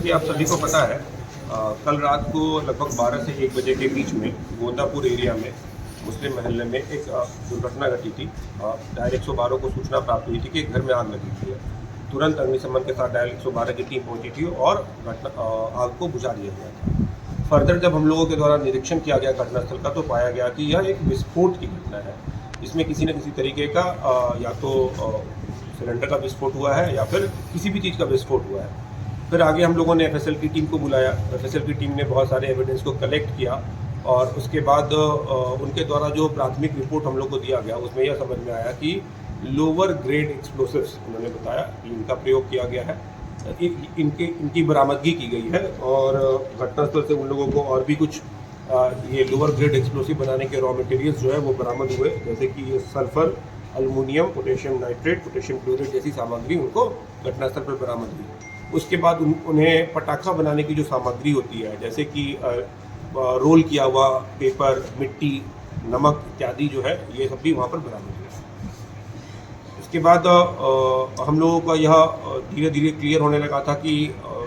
कि आप सभी को पता है, कल रात को लगभग 12 से 1 बजे के बीच में गोंदापुर एरिया में मुस्लिम महल्ले में एक दुर्घटना घटी थी। डायल 112 को सूचना प्राप्त हुई थी कि एक घर में आग लगी हुई है। तुरंत अग्निशमन के साथ डायल 112 की टीम पहुंची थी और आग को बुझा दिया गया था। फर्दर जब हम लोगों के द्वारा निरीक्षण किया गया घटनास्थल का, तो पाया गया कि यह एक विस्फोट की घटना है। इसमें किसी न किसी तरीके का या तो सिलेंडर का विस्फोट हुआ है या फिर किसी भी चीज़ का विस्फोट हुआ है। फिर आगे हम लोगों ने एफएसएल की टीम को बुलाया। एफएसएल की टीम ने बहुत सारे एविडेंस को कलेक्ट किया और उसके बाद उनके द्वारा जो प्राथमिक रिपोर्ट हम लोग को दिया गया, उसमें यह समझ में आया कि लोअर ग्रेड एक्सप्लोसिव्स उन्होंने बताया इनका प्रयोग किया गया है। इनकी बरामदगी की गई है और घटनास्थल से उन लोगों को और भी कुछ ये लोअर ग्रेड एक्सप्लोसिव बनाने के रॉ मटेरियल्स जो है वो बरामद हुए, जैसे कि ये sulphur, aluminium, potassium nitrate, potassium chloride जैसी सामग्री उनको घटनास्थल पर बरामद हुई। उसके बाद उन्हें पटाखा बनाने की जो सामग्री होती है, जैसे कि रोल किया हुआ पेपर, मिट्टी, नमक इत्यादि जो है, ये सब भी वहाँ पर बरामद हुआ। इसके बाद हम लोगों का यह धीरे धीरे क्लियर होने लगा था कि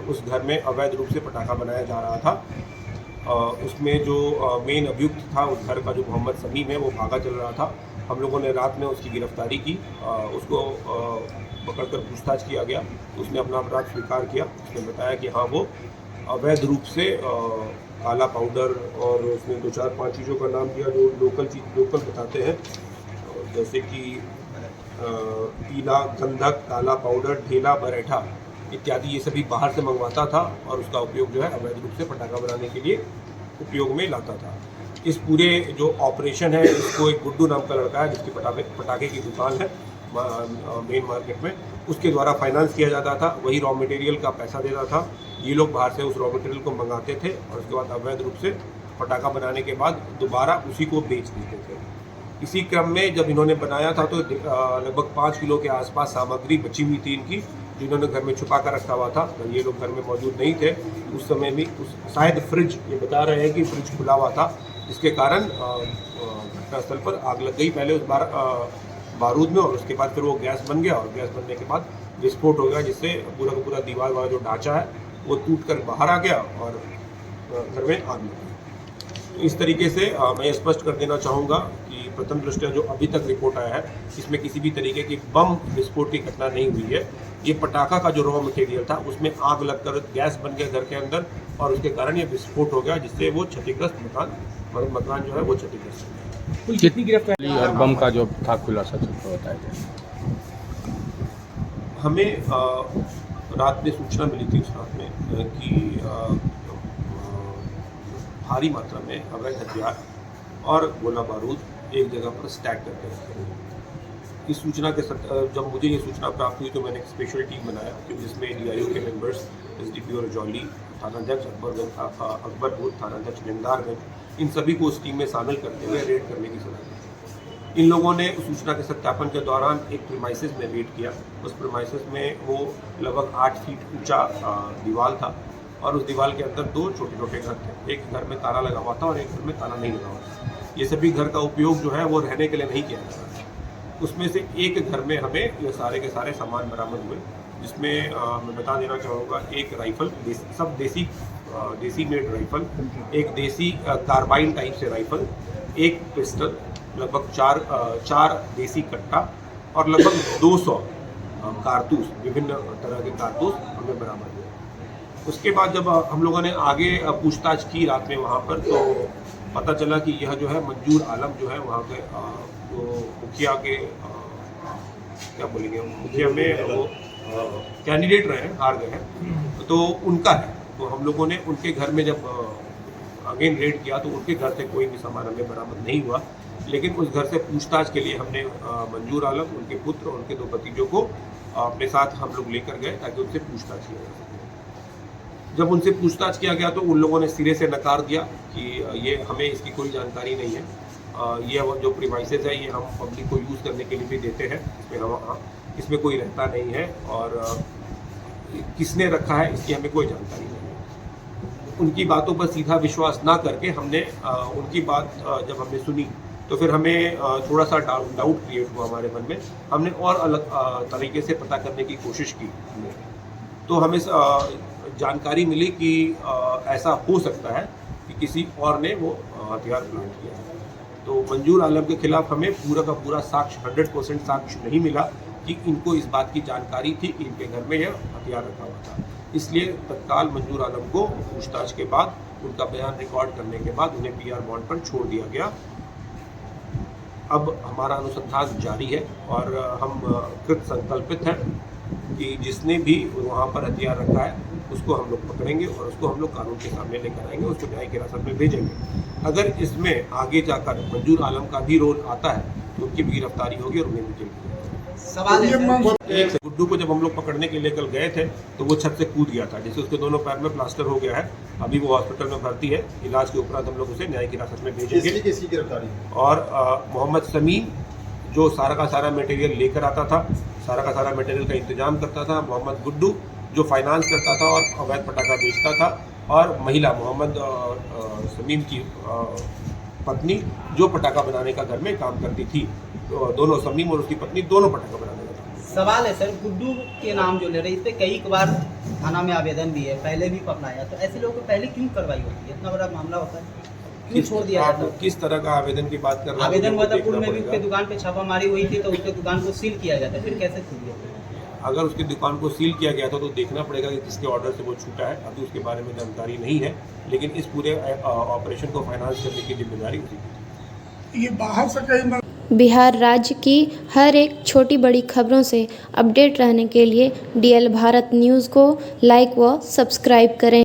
उस घर में अवैध रूप से पटाखा बनाया जा रहा था। उसमें जो मेन अभियुक्त था उस घर का, जो मोहम्मद समीम है, वो भागा चल रहा था। हम लोगों ने रात में उसकी गिरफ्तारी की, उसको पकड़कर पूछताछ किया गया। उसने अपना अपराध स्वीकार किया। उसने बताया कि हाँ, वो अवैध रूप से काला पाउडर और उसने 2-4-5 चीज़ों का नाम दिया जो लोकल बताते हैं, जैसे कि पीला, गंधक, काला पाउडर, ढेला, बरेठा इत्यादि, ये सभी बाहर से मंगवाता था और उसका उपयोग जो है अवैध रूप से पटाखा बनाने के लिए उपयोग में लाता था। इस पूरे जो ऑपरेशन है, इसको एक गुड्डू नाम का लड़का है जिसकी पटाखे की दुकान है मेन मार्केट में, उसके द्वारा फाइनेंस किया जाता था। वही रॉ मटेरियल का पैसा देता था। ये लोग बाहर से उस रॉ मटेरियल को मंगाते थे और उसके बाद अवैध रूप से पटाखा बनाने के बाद दोबारा उसी को बेच देते थे। इसी क्रम में जब इन्होंने बनाया था तो लगभग 5 किलो के आसपास सामग्री बची हुई थी इनकी, जो इन्होंने घर में छुपा कर रखा हुआ था। ये लोग घर में मौजूद नहीं थे उस समय भी। शायद फ्रिज, ये बता रहे हैं कि फ्रिज खुला हुआ था, जिसके कारण घटनास्थल पर आग लग गई। पहले उस बारूद में और उसके बाद फिर वो गैस बन गया और गैस बनने के बाद विस्फोट हो गया, जिससे पूरा का पूरा दीवार वाला जो ढांचा है वो टूट कर बाहर आ गया और घर में आग लग गई। इस तरीके से मैं स्पष्ट कर देना चाहूँगा कि प्रथम दृष्टया जो अभी तक रिपोर्ट आया है, इसमें किसी भी तरीके की बम विस्फोट की घटना नहीं हुई है। ये पटाखा का जो रॉ मटेरियल था उसमें आग लगकर गैस बन गया घर के अंदर और उसके कारण ये विस्फोट हो गया, जिससे वो क्षतिग्रस्त मकान जो है वो क्षतिग्रस्त हो गया। कितनी गिरफ्तारी और बम का जो था खुलासा होता है? हमें रात में सूचना मिली थी उस रात में कि भारी मात्रा में अवैध हथियार और गोला बारूद एक जगह पर स्टैक करके रखे हुए। इस सूचना के जब मुझे ये सूचना प्राप्त हुई तो मैंने एक स्पेशल टीम बनाया, जिसमें DIO के मेंबर्स, SDPO रजौली, थानाध्यक्ष अकबरपुर, थानाध्यक्ष निंदारगंज, इन सभी को उस टीम में शामिल करते हुए रेड करने की सलाह दी। इन लोगों ने सूचना के सत्यापन के दौरान एक प्रीमाइसेस में रेड किया। उस प्रीमाइसेस में वो लगभग 8 फीट ऊंचा दीवार था और उस दीवार के अंदर 2 छोटे छोटे घर थे। एक घर में ताला लगा हुआ था और एक घर में ताला नहीं लगा हुआ था। ये सभी घर का उपयोग जो है वो रहने के लिए नहीं किया जा रहा था। उसमें से एक घर में हमें ये सारे के सारे सामान बरामद हुए, जिसमें मैं बता देना चाहूँगा, एक राइफल, सब देसी मेड राइफल, एक देसी कार्बाइन टाइप से राइफल, एक पिस्टल, लगभग 4 देसी कट्टा और लगभग 200 कारतूस, विभिन्न तरह के कारतूस हमें बरामद हुए। उसके बाद जब हम लोगों ने आगे पूछताछ की रात में वहाँ पर, तो पता चला कि यह जो है मंजूर आलम जो है वहाँ के जो मुखिया के क्या बोलेंगे, मुखिया में वो कैंडिडेट रहे हैं, हार गए हैं, तो उनका है। तो हम लोगों ने उनके घर में जब अगेन रेड किया तो उनके घर से कोई भी सामान हमें बरामद नहीं हुआ, लेकिन उस घर से पूछताछ के लिए हमने मंजूर आलम, उनके पुत्र और उनके 2 भतीजों को अपने साथ हम लोग लेकर गए ताकि उनसे पूछताछ किया जा सके। जब उनसे पूछताछ किया गया तो उन लोगों ने सिरे से नकार दिया कि ये हमें इसकी कोई जानकारी नहीं है। ये जो प्रीमाइसेस है ये हम पब्लिक को यूज़ करने के लिए भी देते हैं, इसमें कोई रहता नहीं है और किसने रखा है इसकी हमें कोई जानकारी नहीं है। उनकी बातों पर सीधा विश्वास ना करके हमने उनकी बात जब हमने सुनी तो फिर हमें थोड़ा सा डाउट क्रिएट हुआ हमारे मन में। हमने और अलग तरीके से पता करने की कोशिश की। तो हमें जानकारी मिली कि ऐसा हो सकता है कि किसी और ने वो हथियार प्लांट किया है। तो मंजूर आलम के खिलाफ हमें पूरा का पूरा साक्ष्य 100% साक्ष्य नहीं मिला कि इनको इस बात की जानकारी थी कि इनके घर में यह हथियार रखा हुआ था। इसलिए तत्काल मंजूर आलम को पूछताछ के बाद, उनका बयान रिकॉर्ड करने के बाद उन्हें PR बॉन्ड पर छोड़ दिया गया। अब हमारा अनुसंधान जारी है और हम कृत संकल्पित हैं कि जिसने भी वहाँ पर हथियार रखा है उसको हम लोग पकड़ेंगे और उसको हम लोग कानून के सामने लेकर आएंगे, उसको न्यायिक हिरासत में भेजेंगे। अगर इसमें आगे जाकर मंजूर आलम का भी रोल आता है तो उनकी भी गिरफ्तारी होगी और उन्हें भी जेल भेजा जाएगा। सवाल है सर, गुड्डू को जब हम लोग पकड़ने के लिए कल गए थे तो वो छत से कूद गया था, जिससे उसके दोनों पैर में प्लास्टर हो गया है। अभी वो हॉस्पिटल में भर्ती है। इलाज के उपरांत हम लोग उसे न्यायिक हिरासत में भेजेंगे। किसकी गिरफ्तारी? और मोहम्मद समीम जो सारा का सारा मटेरियल लेकर आता था, सारा का सारा मटेरियल का इंतजाम करता था। मोहम्मद गुड्डू जो फाइनेंस करता था और अवैध पटाखा बेचता था। और महिला मोहम्मद समीम की पत्नी जो पटाखा बनाने का घर में काम करती थी। तो दोनों, समीम और उसकी पत्नी दोनों पटाखा बनाने लगे। सवाल है सर, गुड्डू के नाम जो ले रहे, इस पे कई बार थाना में आवेदन भी है, पहले भी पकड़ाया, तो ऐसे लोगों को पहले क्यों कार्रवाई होती है? इतना बड़ा मामला होता है, क्यों छोड़ दिया आप जाता है? किस तरह का आवेदन की बात कर रहे हैं? आवेदन मुझे वो मदरपुर देखना में भी उसके पड़ेगा। दुकान पे छापामारी हुई थी, तो उसके दुकान को सील किया जाता है, फिर कैसे खुल गया? अगर उसकी दुकान को सील किया गया था तो देखना पड़ेगा कि किसके ऑर्डर से वो छूटा है। अभी उसके बारे में जानकारी नहीं है, लेकिन इस पूरे ऑपरेशन को फाइनेंस करने की जिम्मेदारी उसी की थी। ये बाहर से कहीं बिहार राज्य की हर एक छोटी बड़ी खबरों से अपडेट रहने के लिए DL भारत न्यूज़ को लाइक व सब्सक्राइब करें।